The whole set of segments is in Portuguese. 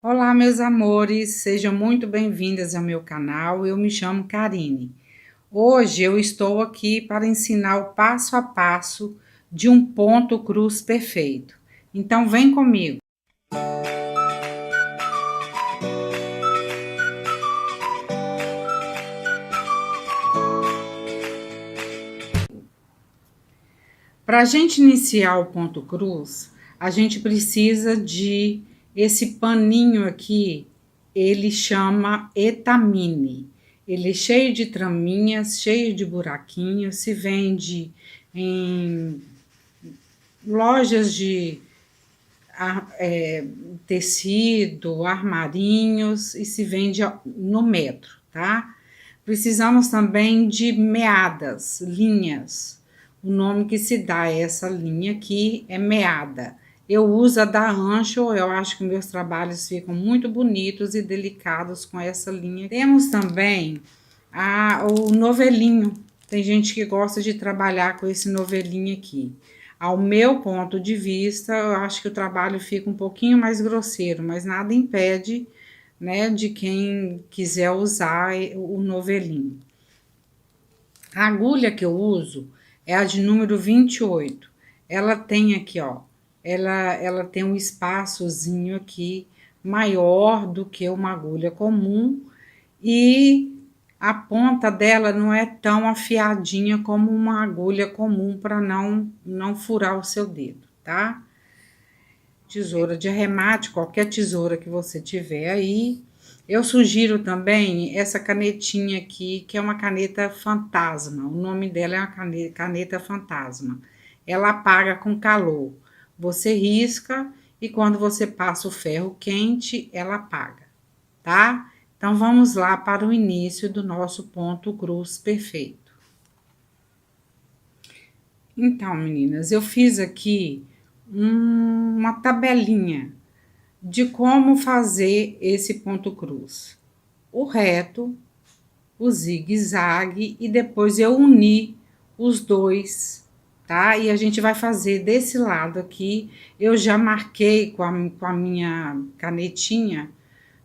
Olá, meus amores, sejam muito bem-vindas ao meu canal. Eu me chamo Karine. Hoje eu estou aqui para ensinar o passo a passo de um ponto cruz perfeito. Então, vem comigo. Para a gente iniciar o ponto cruz, a gente precisa de esse paninho aqui, ele chama etamine. Ele é cheio de traminhas, cheio de buraquinhos, se vende em lojas de tecido, armarinhos e se vende no metro, tá? Precisamos também de meadas, linhas. O nome que se dá a essa linha aqui é meada. Eu uso a da Ancho, eu acho que meus trabalhos ficam muito bonitos e delicados com essa linha. Temos também o novelinho. Tem gente que gosta de trabalhar com esse novelinho aqui. Ao meu ponto de vista, eu acho que o trabalho fica um pouquinho mais grosseiro, mas nada impede, né, de quem quiser usar o novelinho. A agulha que eu uso é a de número 28. Ela tem aqui, ó, ela tem um espaçozinho aqui maior do que uma agulha comum e a ponta dela não é tão afiadinha como uma agulha comum para não furar o seu dedo, tá? Tesoura de arremate, qualquer tesoura que você tiver aí. Eu sugiro também essa canetinha aqui, que é uma caneta fantasma. O nome dela é uma caneta fantasma. Ela apaga com calor. Você risca e quando você passa o ferro quente, ela apaga, tá? Então, vamos lá para o início do nosso ponto cruz perfeito. Então, meninas, eu fiz aqui uma tabelinha de como fazer esse ponto cruz. O reto, o zigue-zague e depois eu uni os dois, tá? E a gente vai fazer desse lado aqui. Eu já marquei com a minha canetinha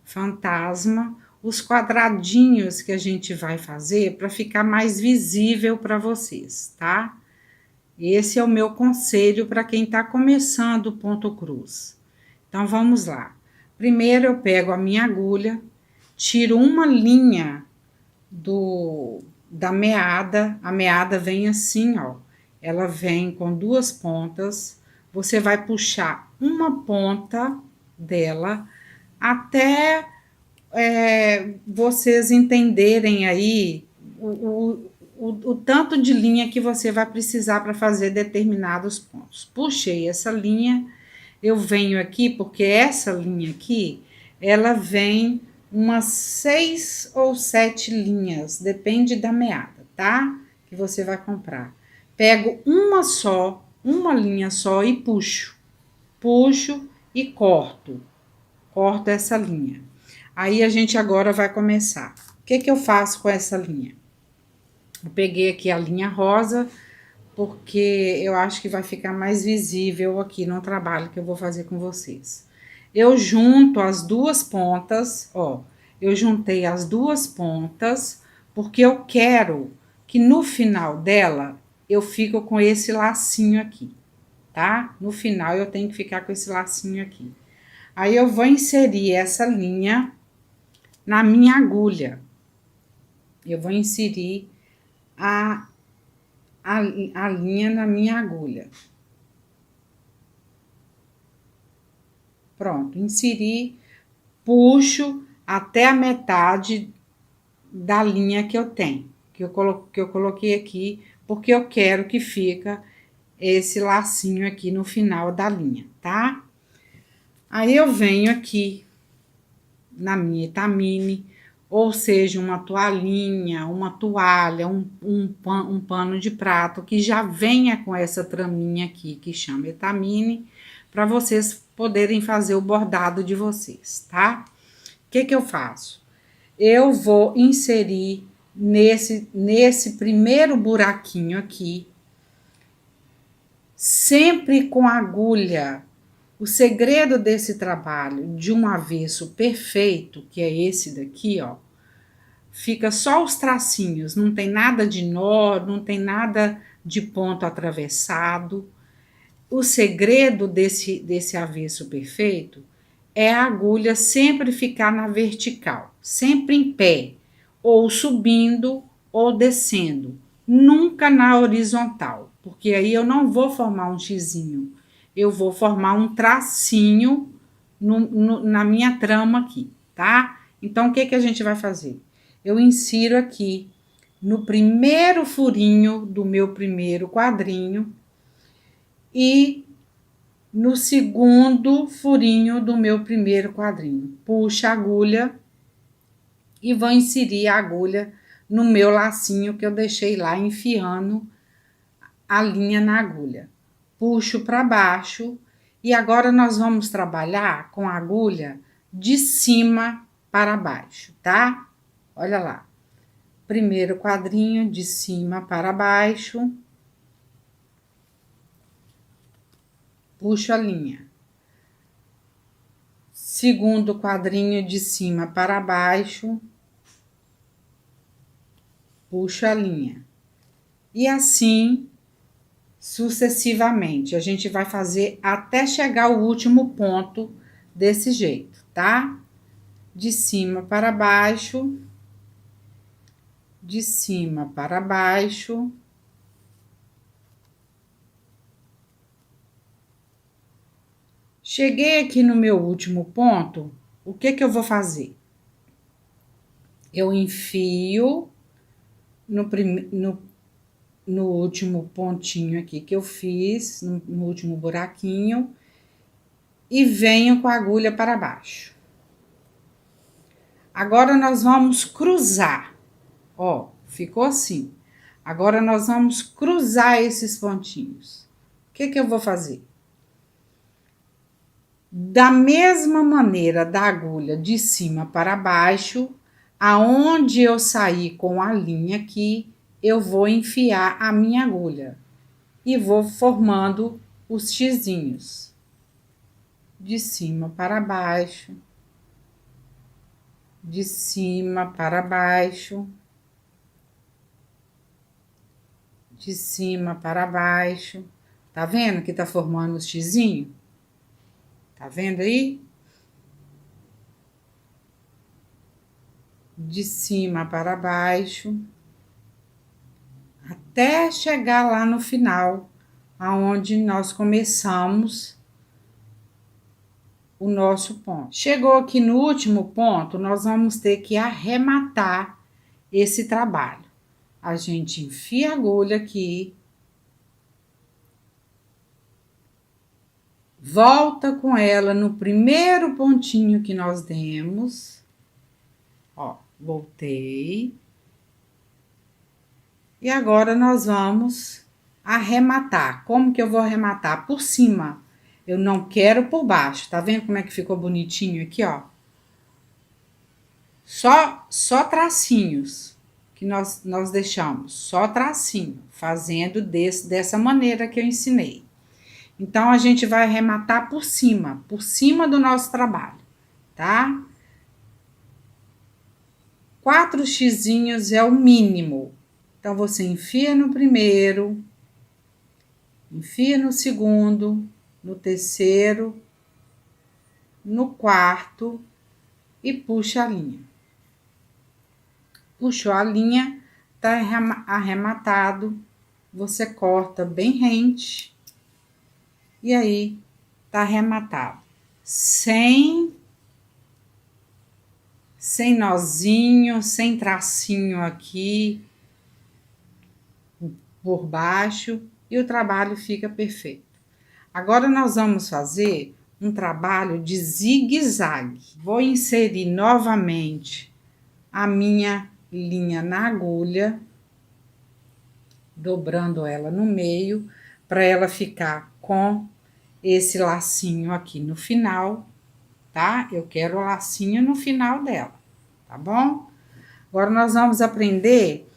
fantasma os quadradinhos que a gente vai fazer para ficar mais visível para vocês, tá? Esse é o meu conselho para quem está começando o ponto cruz. Então, vamos lá. Primeiro, eu pego a minha agulha, tiro uma linha da meada. A meada vem assim, ó. Ela vem com duas pontas. Você vai puxar uma ponta dela até vocês entenderem aí o tanto de linha que você vai precisar para fazer determinados pontos. Puxei essa linha, eu venho aqui, porque essa linha aqui, ela vem umas 6 ou 7 linhas, depende da meada, tá? Que você vai comprar. Pego uma linha só e puxo. Puxo e corto. Corto essa linha. Aí, a gente agora vai começar. O que eu faço com essa linha? Eu peguei aqui a linha rosa, porque eu acho que vai ficar mais visível aqui no trabalho que eu vou fazer com vocês. Eu junto as duas pontas, ó. Eu juntei as duas pontas, porque eu quero que no final dela, eu fico com esse lacinho aqui, tá? No final, eu tenho que ficar com esse lacinho aqui. Aí, eu vou inserir essa linha na minha agulha. Eu vou inserir a linha na minha agulha. Pronto, inseri, puxo até a metade da linha que eu tenho, que eu coloquei aqui, porque eu quero que fica esse lacinho aqui no final da linha, tá? Aí, eu venho aqui na minha etamine, ou seja, uma toalhinha, uma toalha, um pano de prato que já venha com essa traminha aqui, que chama etamine, para vocês poderem fazer o bordado de vocês, tá? O que eu faço? Eu vou inserir nesse primeiro buraquinho aqui, sempre com a agulha O segredo desse trabalho de um avesso perfeito, que é esse daqui, ó, fica só os tracinhos, não tem nada de nó, não tem nada de ponto atravessado. O segredo desse avesso perfeito é a agulha sempre ficar na vertical, sempre em pé, ou subindo ou descendo, nunca na horizontal, porque aí eu não vou formar um xizinho, eu vou formar um tracinho na minha trama aqui, tá? Então, o que a gente vai fazer? Eu insiro aqui no primeiro furinho do meu primeiro quadrinho e no segundo furinho do meu primeiro quadrinho. Puxo a agulha e vou inserir a agulha no meu lacinho que eu deixei lá enfiando a linha na agulha. Puxo para baixo e agora nós vamos trabalhar com a agulha de cima para baixo, tá? Olha lá. Primeiro quadrinho de cima para baixo. Puxo a linha. Segundo quadrinho de cima para baixo. Puxo a linha. E assim sucessivamente. A gente vai fazer até chegar ao último ponto desse jeito, tá? De cima para baixo. De cima para baixo. Cheguei aqui no meu último ponto, o que eu vou fazer? Eu enfio no último pontinho aqui que eu fiz, no último buraquinho, e venho com a agulha para baixo. Agora nós vamos cruzar, ó, ficou assim. Agora nós vamos cruzar esses pontinhos. O que eu vou fazer? Da mesma maneira da agulha de cima para baixo, aonde eu sair com a linha aqui, eu vou enfiar a minha agulha e vou formando os xizinhos. De cima para baixo, de cima para baixo, de cima para baixo. Tá vendo que tá formando os xizinhos? Tá vendo aí? De cima para baixo, até chegar lá no final, aonde nós começamos o nosso ponto. Chegou aqui no último ponto, nós vamos ter que arrematar esse trabalho. A gente enfia a agulha aqui, volta com ela no primeiro pontinho que nós demos. Ó, voltei. E agora nós vamos arrematar. Como que eu vou arrematar? Por cima. Eu não quero por baixo. Tá vendo como é que ficou bonitinho aqui, ó? Só tracinhos que nós deixamos. Só tracinho, fazendo dessa maneira que eu ensinei. Então, a gente vai arrematar por cima do nosso trabalho, tá? 4 xizinhos é o mínimo. Então, você enfia no primeiro, enfia no segundo, no terceiro, no quarto e puxa a linha. Puxou a linha, tá arrematado, você corta bem rente. E aí, tá arrematado. Sem nozinho, sem tracinho aqui por baixo. E o trabalho fica perfeito. Agora, nós vamos fazer um trabalho de zigue-zague. Vou inserir novamente a minha linha na agulha, dobrando ela no meio, para ela ficar com esse lacinho aqui no final, tá? Eu quero o lacinho no final dela, tá bom? Agora, nós vamos aprender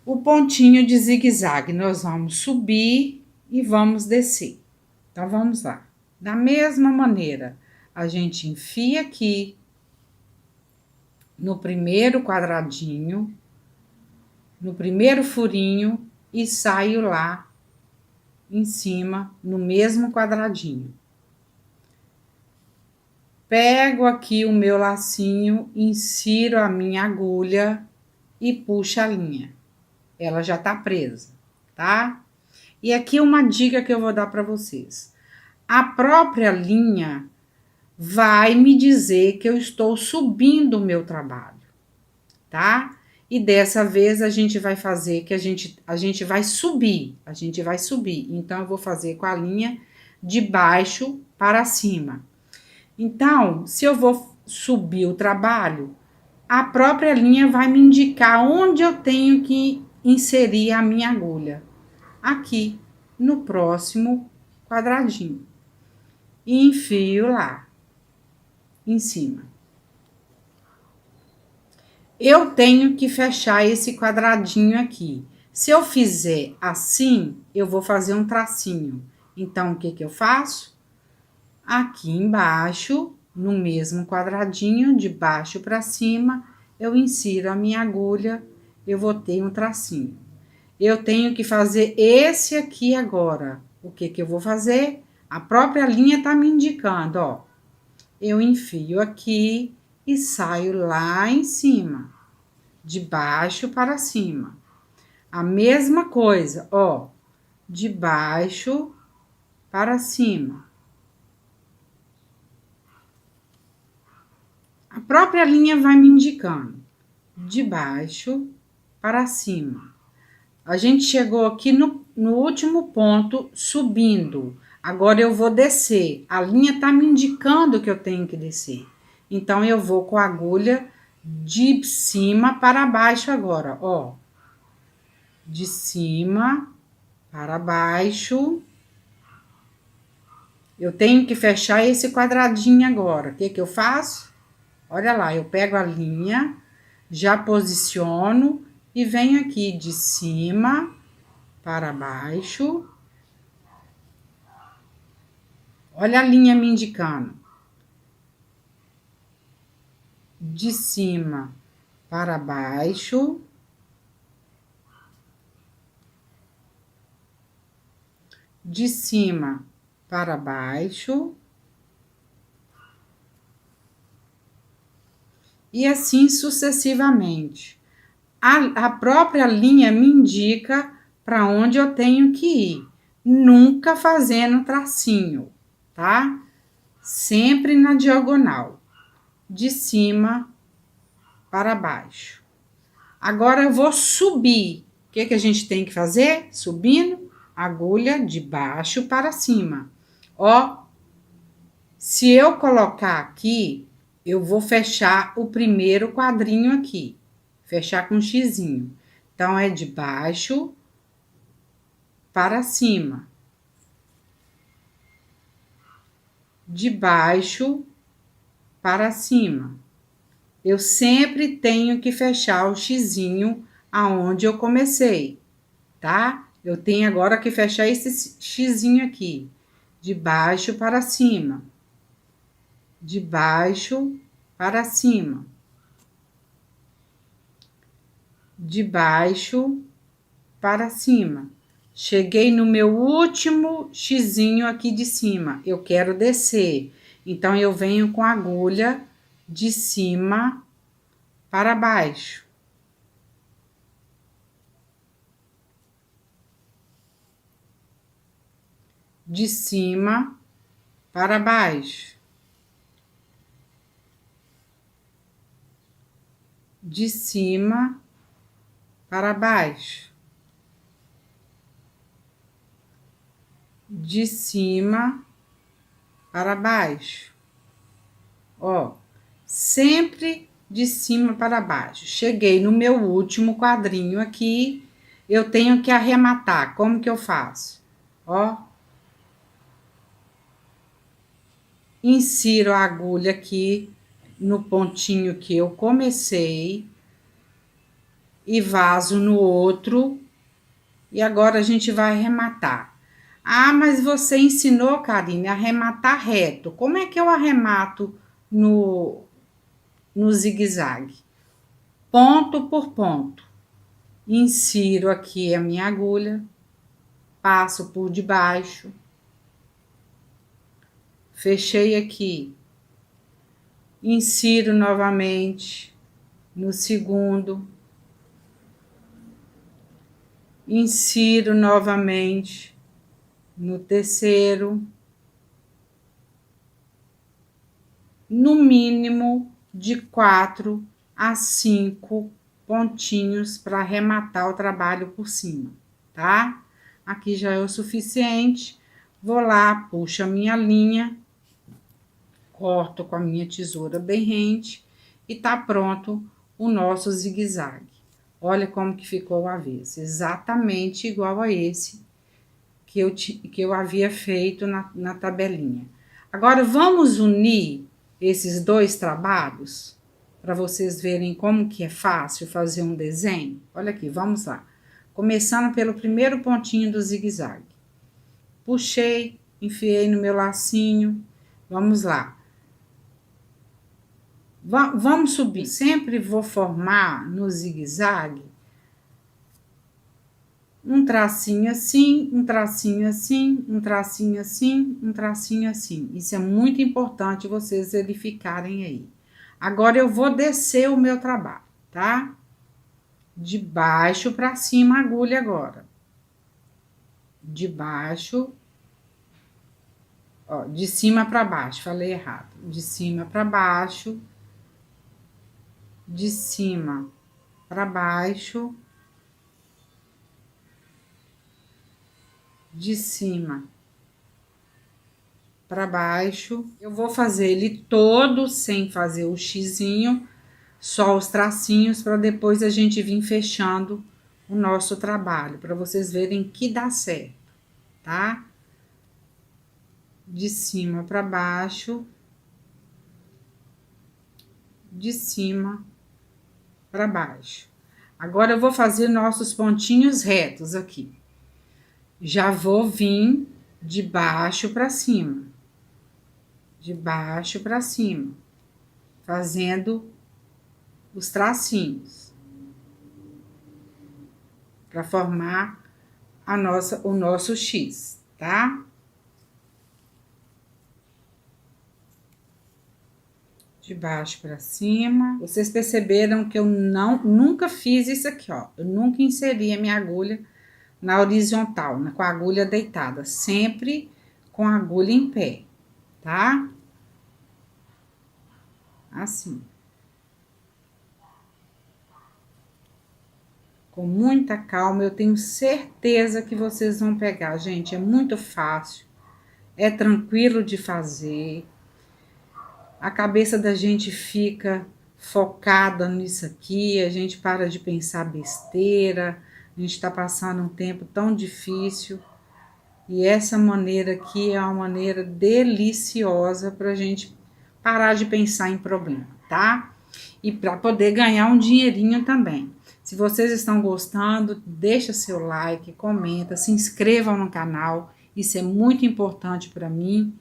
o pontinho de zigue-zague. Nós vamos subir e vamos descer. Então, vamos lá. Da mesma maneira, a gente enfia aqui no primeiro quadradinho, no primeiro furinho e saio lá em cima no mesmo quadradinho. Pego aqui o meu lacinho, insiro a minha agulha e puxo a linha. Ela já tá presa, tá? E aqui uma dica que eu vou dar para vocês. A própria linha vai me dizer que eu estou subindo o meu trabalho, tá? E dessa vez a gente vai fazer que a gente vai subir, Então eu vou fazer com a linha de baixo para cima. Então, se eu vou subir o trabalho, a própria linha vai me indicar onde eu tenho que inserir a minha agulha. Aqui, no próximo quadradinho. E enfio lá, em cima. Eu tenho que fechar esse quadradinho aqui. Se eu fizer assim, eu vou fazer um tracinho. Então, o que que eu faço? Aqui embaixo, no mesmo quadradinho, de baixo para cima, eu insiro a minha agulha, eu vou ter um tracinho. Eu tenho que fazer esse aqui agora. O que que eu vou fazer? A própria linha tá me indicando, ó. Eu enfio aqui e saio lá em cima, de baixo para cima. A mesma coisa, ó, de baixo para cima. A própria linha vai me indicando, de baixo para cima. A gente chegou aqui no último ponto, subindo. Agora eu vou descer. A linha tá me indicando que eu tenho que descer. Então, eu vou com a agulha de cima para baixo agora, ó. De cima para baixo. Eu tenho que fechar esse quadradinho agora. O que que eu faço? Olha lá, eu pego a linha, já posiciono e venho aqui de cima para baixo. Olha a linha me indicando. De cima para baixo. De cima para baixo. E assim sucessivamente. A própria linha me indica para onde eu tenho que ir. Nunca fazendo tracinho, tá? Sempre na diagonal. De cima para baixo. Agora eu vou subir. O que que a gente tem que fazer? Subindo, agulha de baixo para cima. Ó, se eu colocar aqui, eu vou fechar o primeiro quadrinho aqui. Fechar com um xizinho. Então, é de baixo para cima. De baixo para cima. Eu sempre tenho que fechar o xizinho aonde eu comecei, tá? Eu tenho agora que fechar esse xizinho aqui. De baixo para cima. De baixo para cima. De baixo para cima. Cheguei no meu último xizinho aqui de cima. Eu quero descer. Então, eu venho com a agulha de cima para baixo. De cima para baixo. De cima para baixo. De cima para baixo. Ó, sempre de cima para baixo. Cheguei no meu último quadrinho aqui, eu tenho que arrematar. Como que eu faço? Ó, insiro a agulha aqui no pontinho que eu comecei e vazo no outro. E agora a gente vai arrematar. Ah, mas você ensinou, Karine, a arrematar reto. Como é que eu arremato no zigue-zague? Ponto por ponto. Insiro aqui a minha agulha, passo por debaixo, fechei aqui, insiro novamente no segundo, insiro novamente no terceiro, no mínimo de 4 a 5 pontinhos para arrematar o trabalho por cima, tá? Aqui já é o suficiente. Vou lá, puxo a minha linha, corto com a minha tesoura bem rente e tá pronto o nosso zigue-zague. Olha como que ficou o avesso, exatamente igual a esse que eu havia feito na tabelinha. Agora, vamos unir esses dois trabalhos para vocês verem como que é fácil fazer um desenho. Olha aqui, vamos lá. Começando pelo primeiro pontinho do zigue-zague. Puxei, enfiei no meu lacinho. Vamos lá. Vamos subir. Sempre vou formar no zigue-zague um tracinho assim, um tracinho assim, um tracinho assim, um tracinho assim. Isso é muito importante vocês verificarem aí. Agora eu vou descer o meu trabalho, tá? De baixo para cima a agulha agora. De baixo, ó, de cima para baixo, falei errado. De cima para baixo, de cima para baixo, de cima para baixo. Eu vou fazer ele todo sem fazer o xizinho, só os tracinhos, para depois a gente vir fechando o nosso trabalho, para vocês verem que dá certo, tá? De cima para baixo, de cima para baixo. Agora eu vou fazer nossos pontinhos retos aqui. Já vou vir de baixo para cima, de baixo para cima, fazendo os tracinhos para formar o nosso X, tá? De baixo para cima. Vocês perceberam que eu nunca fiz isso aqui, ó. Eu nunca inseri a minha agulha na horizontal, com a agulha deitada, sempre com a agulha em pé, tá? Assim. Com muita calma, eu tenho certeza que vocês vão pegar, gente. É muito fácil, é tranquilo de fazer. A cabeça da gente fica focada nisso aqui, a gente para de pensar besteira, a gente tá passando um tempo tão difícil. E essa maneira aqui é uma maneira deliciosa pra gente parar de pensar em problema, tá? E para poder ganhar um dinheirinho também. Se vocês estão gostando, deixa seu like, comenta, se inscrevam no canal, isso é muito importante para mim.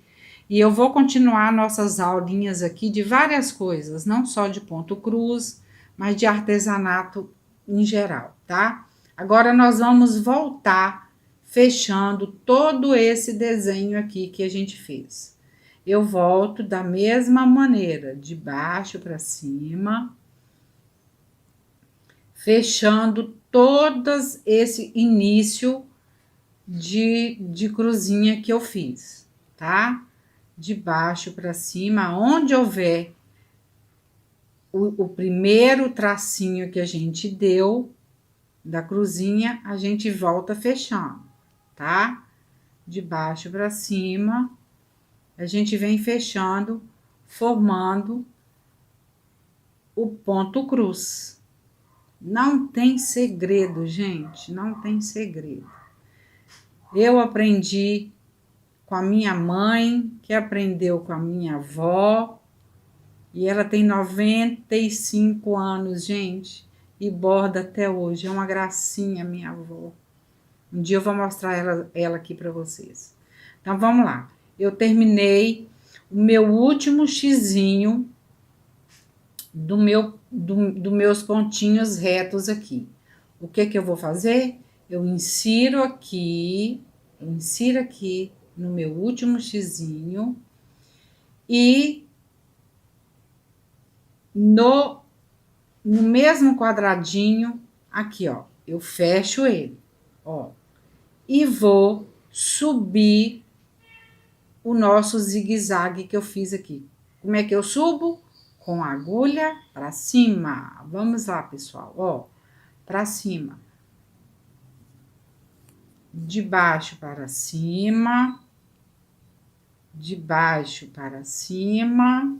E eu vou continuar nossas aulinhas aqui de várias coisas, não só de ponto cruz, mas de artesanato em geral, tá? Agora nós vamos voltar fechando todo esse desenho aqui que a gente fez. Eu volto da mesma maneira, de baixo para cima, fechando todas esse início de cruzinha que eu fiz, tá? De baixo para cima, onde houver o primeiro tracinho que a gente deu da cruzinha, a gente volta fechando, tá? De baixo para cima, a gente vem fechando, formando o ponto cruz. Não tem segredo, gente, não tem segredo. Eu aprendi com a minha mãe, que aprendeu com a minha avó, e ela tem 95 anos, gente, e borda até hoje. É uma gracinha, minha avó. Um dia eu vou mostrar ela aqui para vocês. Então, vamos lá. Eu terminei o meu último xizinho dos meus pontinhos retos aqui. O que que eu vou fazer? Eu insiro aqui no meu último xizinho e no mesmo quadradinho aqui, ó, eu fecho ele, ó, e vou subir o nosso zigue-zague que eu fiz aqui. Como é que eu subo? Com a agulha para cima. Vamos lá, pessoal, ó, para cima. De baixo para cima, de baixo para cima.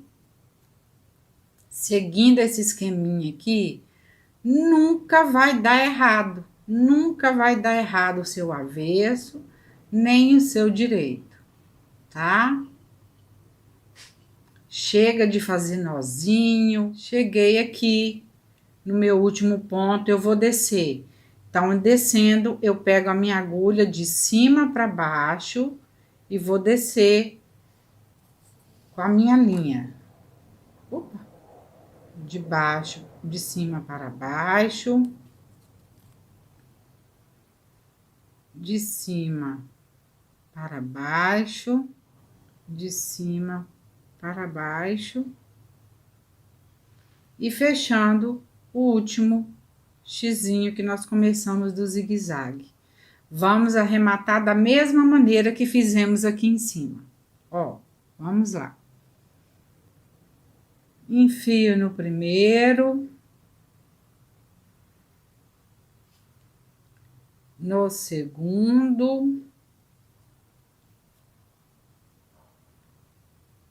Seguindo esse esqueminha aqui, nunca vai dar errado. Nunca vai dar errado o seu avesso, nem o seu direito, tá? Chega de fazer nozinho. Cheguei aqui no meu último ponto, eu vou descer. Então, descendo, eu pego a minha agulha de cima para baixo e vou descer com a minha linha. Opa! De baixo, de cima para baixo. De cima para baixo. De cima para baixo. E fechando o último xizinho que nós começamos do zigue-zague. Vamos arrematar da mesma maneira que fizemos aqui em cima. Ó, vamos lá. Enfio no primeiro. No segundo.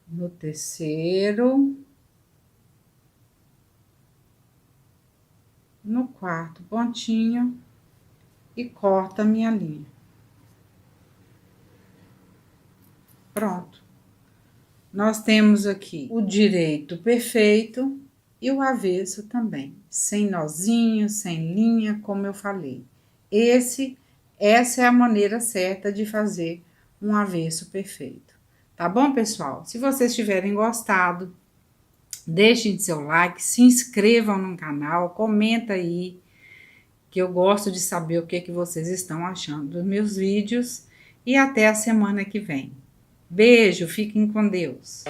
No terceiro. No quarto pontinho e corto a minha linha. Pronto. Nós temos aqui o direito perfeito e o avesso também, sem nozinho, sem linha, como eu falei. Essa é a maneira certa de fazer um avesso perfeito. Tá bom, pessoal? Se vocês tiverem gostado, deixem seu like, se inscrevam no canal, comenta aí, que eu gosto de saber o que vocês estão achando dos meus vídeos. E até a semana que vem. Beijo, fiquem com Deus.